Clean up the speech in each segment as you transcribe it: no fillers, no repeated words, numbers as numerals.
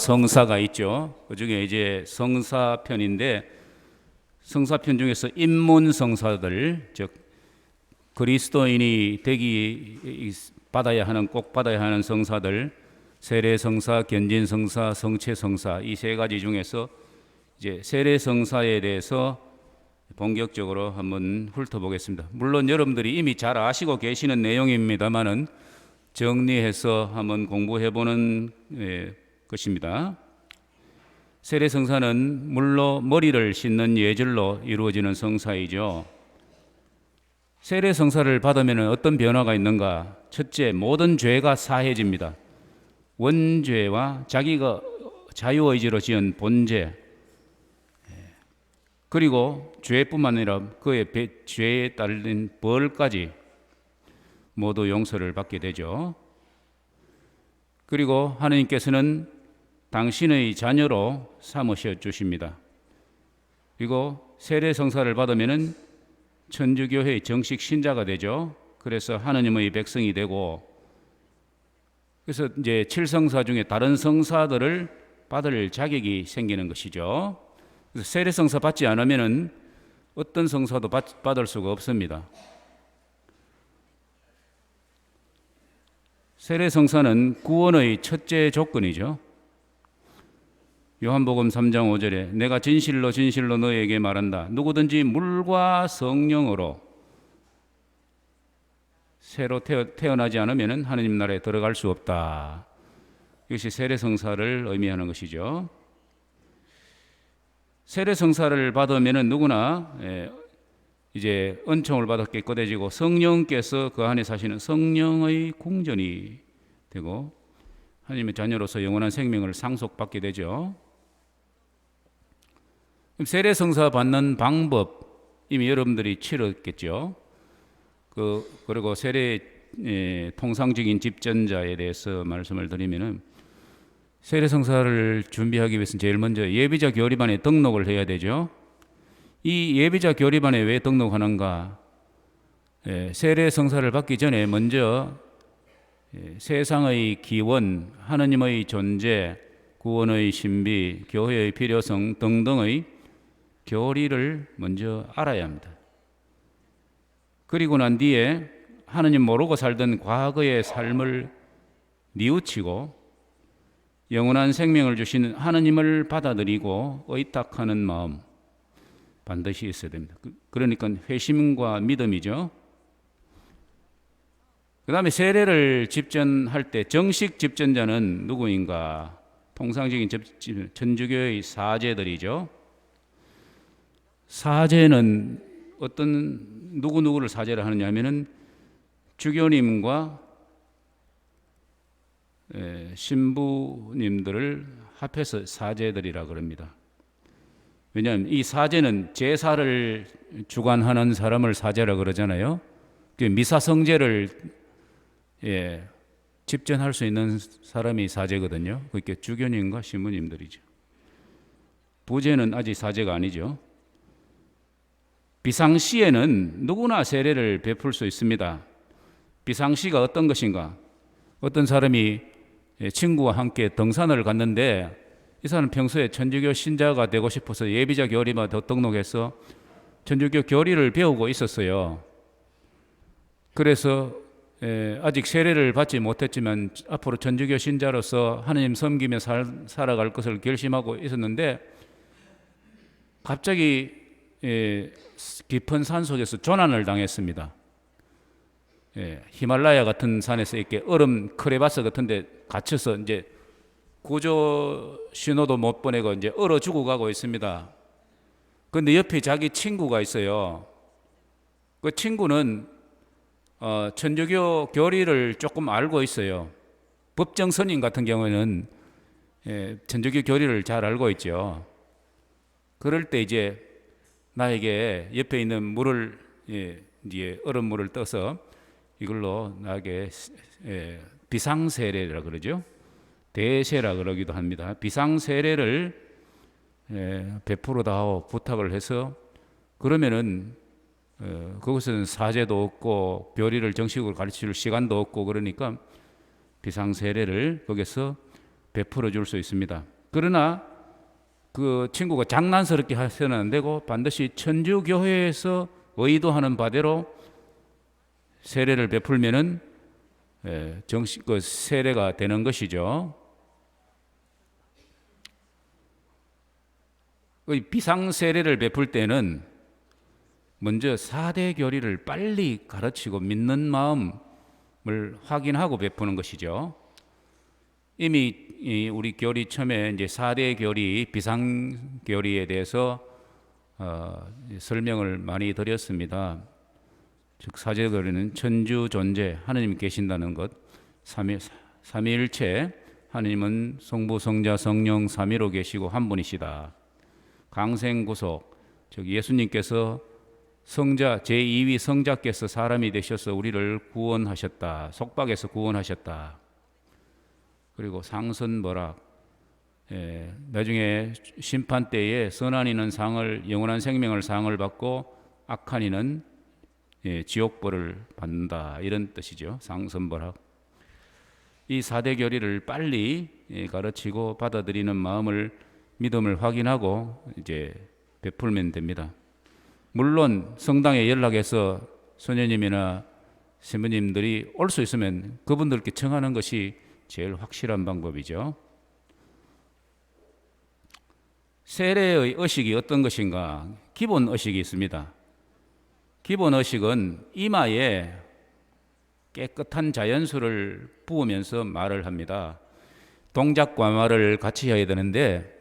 성사가 있죠. 그중에 이제 성사편인데 성사편 중에서 입문 성사들, 즉 그리스도인이 되기 꼭 받아야 하는 성사들, 세례 성사, 견진 성사, 성체 성사, 이 세 가지 중에서 이제 세례 성사에 대해서 본격적으로 한번 훑어보겠습니다. 물론 여러분들이 이미 잘 아시고 계시는 내용입니다만은 정리해서 한번 공부해보는 것입니다. 세례 성사는 물로 머리를 씻는 예절로 이루어지는 성사이죠. 세례 성사를 받으면 어떤 변화가 있는가? 첫째, 모든 죄가 사해집니다. 원죄와 자기가 자유의지로 지은 본죄, 그리고 죄뿐만 아니라 그의 죄에 따른 벌까지 모두 용서를 받게 되죠. 그리고 하느님께서는 당신의 자녀로 삼으셔 주십니다. 그리고 세례 성사를 받으면은 천주교회의 정식 신자가 되죠. 그래서 하느님의 백성이 되고, 그래서 이제 7성사 중에 다른 성사들을 받을 자격이 생기는 것이죠. 그래서 세례 성사 받지 않으면은 어떤 성사도 받을 수가 없습니다. 세례 성사는 구원의 첫째 조건이죠. 요한복음 3장 5절에 내가 진실로 진실로 너에게 말한다. 누구든지 물과 성령으로 새로 태어나지 않으면 하느님 나라에 들어갈 수 없다. 이것이 세례 성사를 의미하는 것이죠. 세례 성사를 받으면 누구나 이제 은총을 받았게 꺼내지고 성령께서 그 안에 사시는 성령의 궁전이 되고 하나님의 자녀로서 영원한 생명을 상속받게 되죠. 세례 성사 받는 방법 이미 여러분들이 치렀겠죠. 그리고 세례 통상적인 집전자에 대해서 말씀을 드리면은 세례 성사를 준비하기 위해서는 제일 먼저 예비자 교리반에 등록을 해야 되죠. 이 예비자 교리반에 왜 등록하는가? 세례 성사를 받기 전에 먼저 세상의 기원, 하느님의 존재, 구원의 신비, 교회의 필요성 등등의 교리를 먼저 알아야 합니다. 그리고 난 뒤에 하느님 모르고 살던 과거의 삶을 뉘우치고 영원한 생명을 주시는 하느님을 받아들이고 의탁하는 마음 반드시 있어야 됩니다. 그러니까 회심과 믿음이죠. 그 다음에 세례를 집전할 때 정식 집전자는 누구인가? 통상적인 천주교의 사제들이죠. 사제는 어떤 누구누구를 사제를 하느냐 하면은 주교님과 신부님들을 합해서 사제들이라 그럽니다. 왜냐하면 이 사제는 제사를 주관하는 사람을 사제라 그러잖아요. 미사성제를 집전할 수 있는 사람이 사제거든요. 그게 주교님과 신부님들이죠. 부제는 아직 사제가 아니죠. 비상시에는 누구나 세례를 베풀 수 있습니다. 비상시가 어떤 것인가? 어떤 사람이 친구와 함께 등산을 갔는데 이 사람은 평소에 천주교 신자가 되고 싶어서 예비자 교리만 더 등록해서 천주교 교리를 배우고 있었어요. 그래서 아직 세례를 받지 못했지만 앞으로 천주교 신자로서 하느님 섬기며 살아갈 것을 결심하고 있었는데 갑자기 깊은 산 속에서 조난을 당했습니다. 히말라야 같은 산에서 이렇게 얼음 크레바스 같은데 갇혀서 이제 구조 신호도 못 보내고 이제 얼어 죽어가고 있습니다. 그런데 옆에 자기 친구가 있어요. 그 친구는 천주교 교리를 조금 알고 있어요. 법정 스님 같은 경우에는 천주교 교리를 잘 알고 있죠. 그럴 때 이제 나에게 옆에 있는 물을 이제 얼음물을 떠서 이걸로 나에게 비상세례라 그러죠. 대세라 그러기도 합니다. 비상세례를 베풀어다오 부탁을 해서 그러면은 그것은 사제도 없고 교리를 정식으로 가르칠 시간도 없고 그러니까 비상세례를 거기서 베풀어 줄 수 있습니다. 그러나 그 친구가 장난스럽게 해서는 안 되고 반드시 천주교회에서 의도하는 바대로 세례를 베풀면은 정식 그 세례가 되는 것이죠. 비상 세례를 베풀 때는 먼저 4대 교리를 빨리 가르치고 믿는 마음을 확인하고 베푸는 것이죠. 이미 우리 교리 처음에 이제 4대 교리, 비상 교리에 대해서 설명을 많이 드렸습니다. 즉 4대 교리는 천주 존재, 하느님 계신다는 것, 삼위일체, 하느님은 성부, 성자, 성령, 삼위로 계시고 한 분이시다. 강생구속, 즉 예수님께서 성자 제2위 성자께서 사람이 되셔서 우리를 구원하셨다. 속박에서 구원하셨다. 그리고 상선벌악, 나중에 심판 때에 선한 이는 상을, 영원한 생명을 상을 받고 악한 이는 지옥벌을 받는다, 이런 뜻이죠. 상선벌악. 이 4대 교리를 빨리 가르치고 받아들이는 마음을, 믿음을 확인하고 이제 베풀면 됩니다. 물론 성당에 연락해서 선녀님이나 신부님들이 올 수 있으면 그분들께 청하는 것이 제일 확실한 방법이죠. 세례의 의식이 어떤 것인가? 기본 의식이 있습니다. 기본 의식은 이마에 깨끗한 자연수를 부으면서 말을 합니다. 동작과 말을 같이 해야 되는데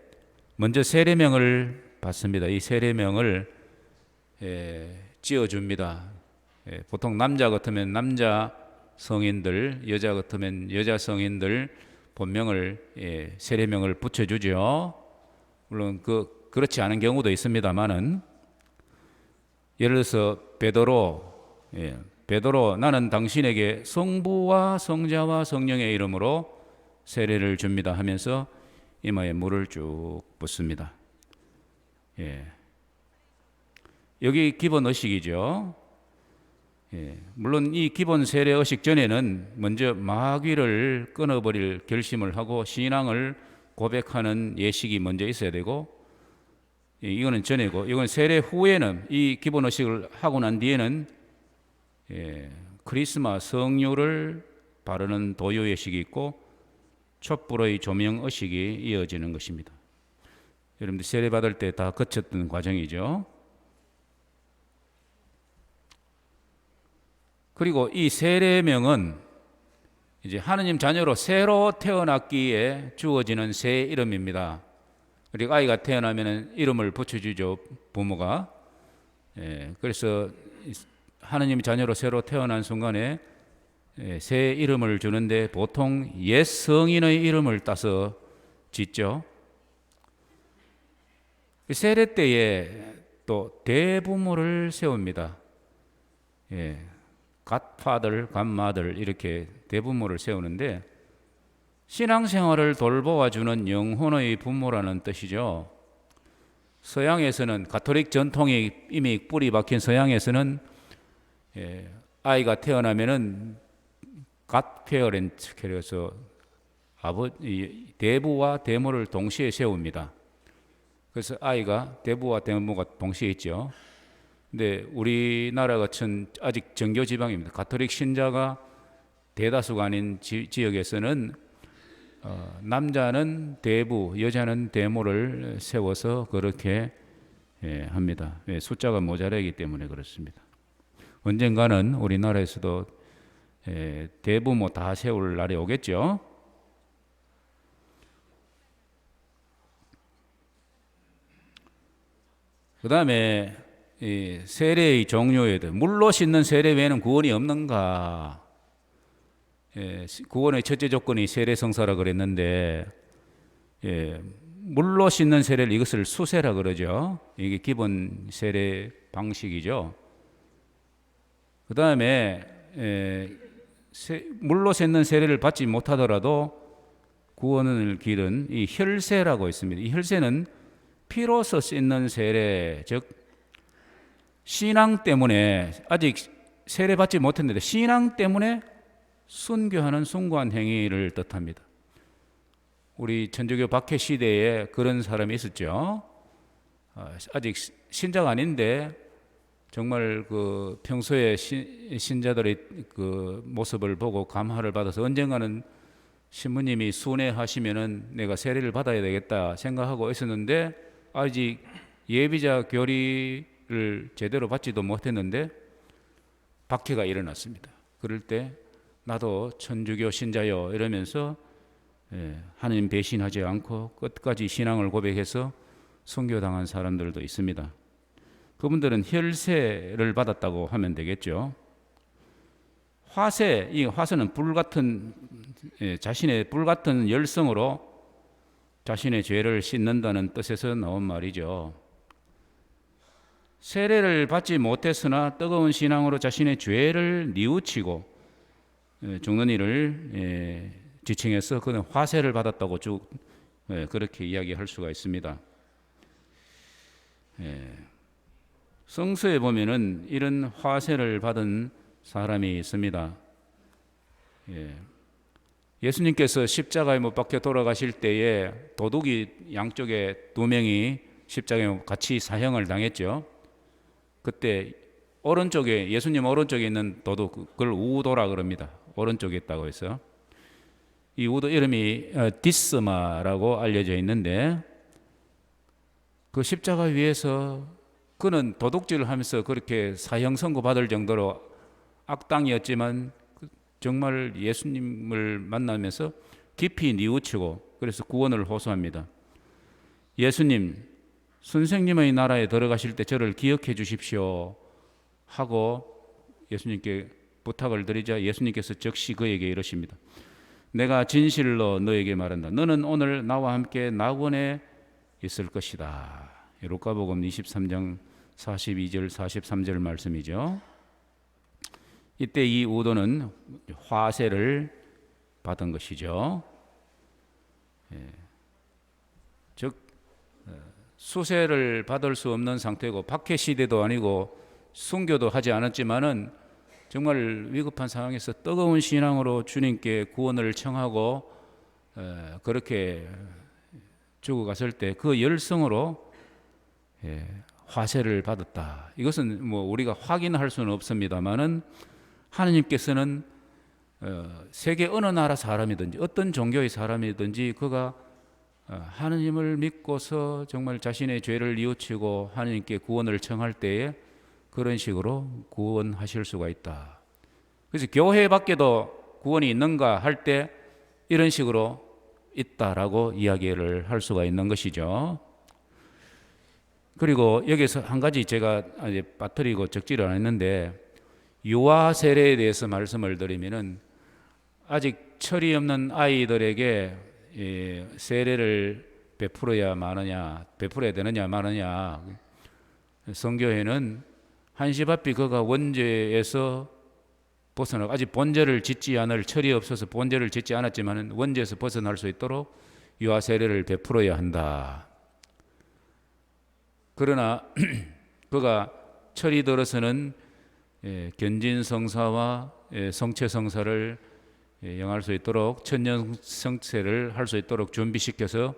먼저 세례명을 받습니다. 이 세례명을 지어줍니다. 보통 남자 같으면 남자 성인들, 여자 같으면 여자 성인들 본명을, 세례명을 붙여주죠. 물론 그렇지 않은 경우도 있습니다만은, 예를 들어서 베드로, 나는 당신에게 성부와 성자와 성령의 이름으로 세례를 줍니다 하면서 이마에 물을 쭉 붓습니다. 여기 기본 의식이죠. 물론 이 기본 세례 의식 전에는 먼저 마귀를 끊어버릴 결심을 하고 신앙을 고백하는 예식이 먼저 있어야 되고, 이거는 전이고, 이건 세례 후에는, 이 기본 의식을 하고 난 뒤에는 크리스마 성유를 바르는 도유 예식이 있고 촛불의 조명 의식이 이어지는 것입니다. 여러분들 세례 받을 때 다 거쳤던 과정이죠. 그리고 이 세례명은 이제 하느님 자녀로 새로 태어났기에 주어지는 새 이름입니다. 그리고 아이가 태어나면 이름을 붙여주죠, 부모가. 그래서 하느님 자녀로 새로 태어난 순간에 새 이름을 주는데 보통 옛 성인의 이름을 따서 짓죠. 세례 때에 또 대부모를 세웁니다. 갓파들, 갓마들 이렇게 대부모를 세우는데 신앙생활을 돌보아주는 영혼의 부모라는 뜻이죠. 서양에서는, 가톨릭 전통이 이미 뿌리 박힌 서양에서는 아이가 태어나면은 갓페어렌트, 그래서 대부와 대모를 동시에 세웁니다. 그래서 아이가 대부와 대모가 동시에 있죠. 근데 우리나라 같은 아직 정교 지방입니다. 가톨릭 신자가 대다수가 아닌 지역에서는 남자는 대부, 여자는 대모를 세워서 그렇게 합니다. 숫자가 모자라기 때문에 그렇습니다. 언젠가는 우리나라에서도 대부모 다 세울 날이 오겠죠. 그 다음에 세례의 종류에 대해, 물로 씻는 세례 외에는 구원이 없는가? 구원의 첫째 조건이 세례성사라 그랬는데, 물로 씻는 세례를 이것을 수세라 그러죠. 이게 기본 세례 방식이죠. 그 다음에 물로 씻는 세례를 받지 못하더라도 구원을 기른 이 혈세라고 있습니다. 이 혈세는 피로서 씻는 세례, 즉 신앙 때문에 아직 세례 받지 못했는데 신앙 때문에 순교하는 숭고한 행위를 뜻합니다. 우리 천주교 박해 시대에 그런 사람이 있었죠. 아직 신자가 아닌데 정말 그 평소에 신자들의 그 모습을 보고 감화를 받아서 언젠가는 신부님이 순회하시면은 내가 세례를 받아야 되겠다 생각하고 있었는데 아직 예비자 교리를 제대로 받지도 못했는데 박해가 일어났습니다. 그럴 때 나도 천주교 신자요 이러면서 하나님 배신하지 않고 끝까지 신앙을 고백해서 선교당한 사람들도 있습니다. 그분들은 혈세를 받았다고 하면 되겠죠. 화세, 이 화세는 불같은 자신의 불같은 열성으로 자신의 죄를 씻는다는 뜻에서 나온 말이죠. 세례를 받지 못했으나 뜨거운 신앙으로 자신의 죄를 뉘우치고 죽는 일을 지칭해서 그는 화세를 받았다고 쭉 그렇게 이야기할 수가 있습니다. 성서에 보면은 이런 화세를 받은 사람이 있습니다. 예수님께서 십자가에 못 박혀 돌아가실 때에 도둑이 양쪽에 두 명이 십자가에 같이 사형을 당했죠. 그때 오른쪽에 예수님 오른쪽에 있는 도둑 그걸 우도라 그럽니다. 오른쪽에 있다고 해서 이 우도 이름이 디스마라고 알려져 있는데 그 십자가 위에서 그는 도둑질을 하면서 그렇게 사형 선고 받을 정도로 악당이었지만 정말 예수님을 만나면서 깊이 뉘우치고 그래서 구원을 호소합니다. 예수님, 선생님의 나라에 들어가실 때 저를 기억해 주십시오 하고 예수님께 부탁을 드리자 예수님께서 즉시 그에게 이러십니다. 내가 진실로 너에게 말한다. 너는 오늘 나와 함께 낙원에 있을 것이다. 루카복음 23장 42절 43절 말씀이죠. 이때 이 우도는 화세를 받은 것이죠. 즉 수세를 받을 수 없는 상태고 박해 시대도 아니고 순교도 하지 않았지만은 정말 위급한 상황에서 뜨거운 신앙으로 주님께 구원을 청하고 그렇게 죽어갔을 때 그 열성으로 화세를 받았다. 이것은 뭐 우리가 확인할 수는 없습니다만은 하느님께서는 세계 어느 나라 사람이든지 어떤 종교의 사람이든지 그가 하느님을 믿고서 정말 자신의 죄를 뉘우치고 하느님께 구원을 청할 때에 그런 식으로 구원하실 수가 있다. 그래서 교회 밖에도 구원이 있는가 할 때 이런 식으로 있다라고 이야기를 할 수가 있는 것이죠. 그리고 여기서 한 가지 제가 빠뜨리고 적지를 않았는데 유아 세례에 대해서 말씀을 드리면은 아직 철이 없는 아이들에게 세례를 베풀어야 되느냐 마느냐. 성교회는 한시바삐 그가 원죄에서 벗어나 아직 본죄를 짓지 않을 철이 없어서 본죄를 짓지 않았지만은 원죄에서 벗어날 수 있도록 유아 세례를 베풀어야 한다. 그러나 그가 철이 들어서는 견진 성사와 성체 성사를 영할 수 있도록 천년 성체를 할 수 있도록 준비시켜서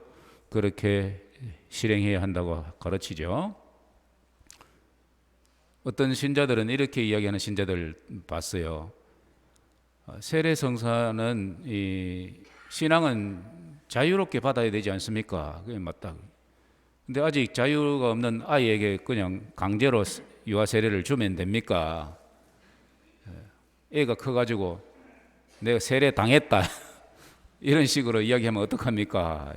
그렇게 실행해야 한다고 가르치죠. 어떤 신자들은 이렇게 이야기하는 신자들 봤어요. 세례 성사는 신앙은 자유롭게 받아야 되지 않습니까? 그게 맞다. 근데 아직 자유가 없는 아이에게 그냥 강제로 유아 세례를 주면 됩니까? 애가 커가지고 내가 세례 당했다 이런 식으로 이야기하면 어떡합니까?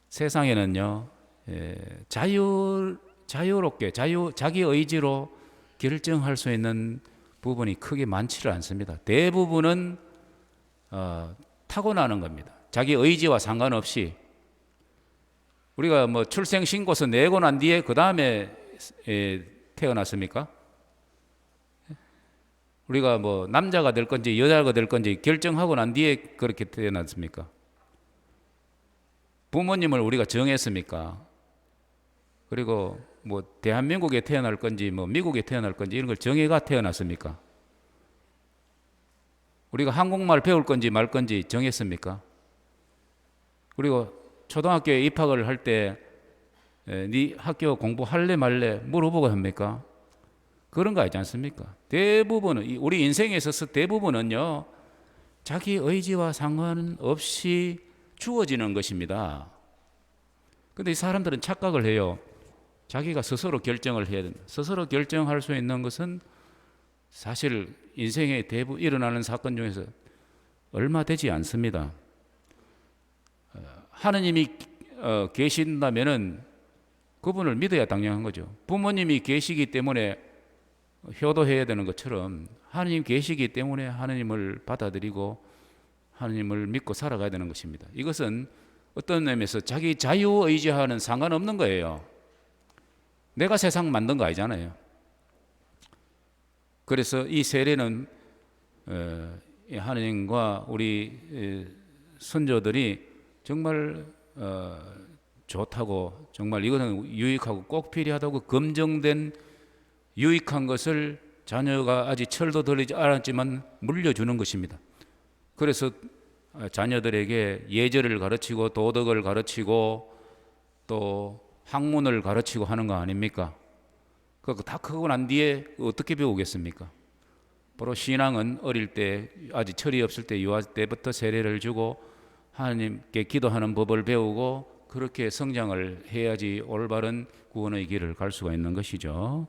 세상에는요 자유롭게 자기 의지로 결정할 수 있는 부분이 크게 많지를 않습니다. 대부분은 타고나는 겁니다. 자기 의지와 상관없이 우리가 뭐 출생 신고서 내고 난 뒤에 그 다음에 태어났습니까? 우리가 뭐 남자가 될 건지 여자가 될 건지 결정하고 난 뒤에 그렇게 태어났습니까? 부모님을 우리가 정했습니까? 그리고 뭐 대한민국에 태어날 건지 뭐 미국에 태어날 건지 이런 걸 정해가 태어났습니까? 우리가 한국말 배울 건지 말 건지 정했습니까? 그리고 초등학교에 입학을 할 때 네 학교 공부할래 말래 물어보고 합니까? 그런 거 아니지 않습니까? 대부분은 우리 인생에 있어서 대부분은요 자기 의지와 상관없이 주어지는 것입니다. 근데 이 사람들은 착각을 해요. 자기가 스스로 결정을 해야 된다. 스스로 결정할 수 있는 것은 사실 인생에 대부분 일어나는 사건 중에서 얼마 되지 않습니다. 하느님이 계신다면은 그분을 믿어야 당연한 거죠. 부모님이 계시기 때문에 효도해야 되는 것처럼 하느님 계시기 때문에 하느님을 받아들이고 하느님을 믿고 살아가야 되는 것입니다. 이것은 어떤 의미에서 자기 자유의지와는 상관없는 거예요. 내가 세상 만든 거 아니잖아요. 그래서 이 세례는 하느님과 우리 선조들이 정말 좋다고, 정말 이것은 유익하고 꼭 필요하다고 검증된 유익한 것을 자녀가 아직 철도 들리지 않았지만 물려주는 것입니다. 그래서 자녀들에게 예절을 가르치고 도덕을 가르치고 또 학문을 가르치고 하는 거 아닙니까? 다 크고 난 뒤에 어떻게 배우겠습니까? 바로 신앙은 어릴 때, 아직 철이 없을 때, 유아 때부터 세례를 주고 하나님께 기도하는 법을 배우고 그렇게 성장을 해야지 올바른 구원의 길을 갈 수가 있는 것이죠.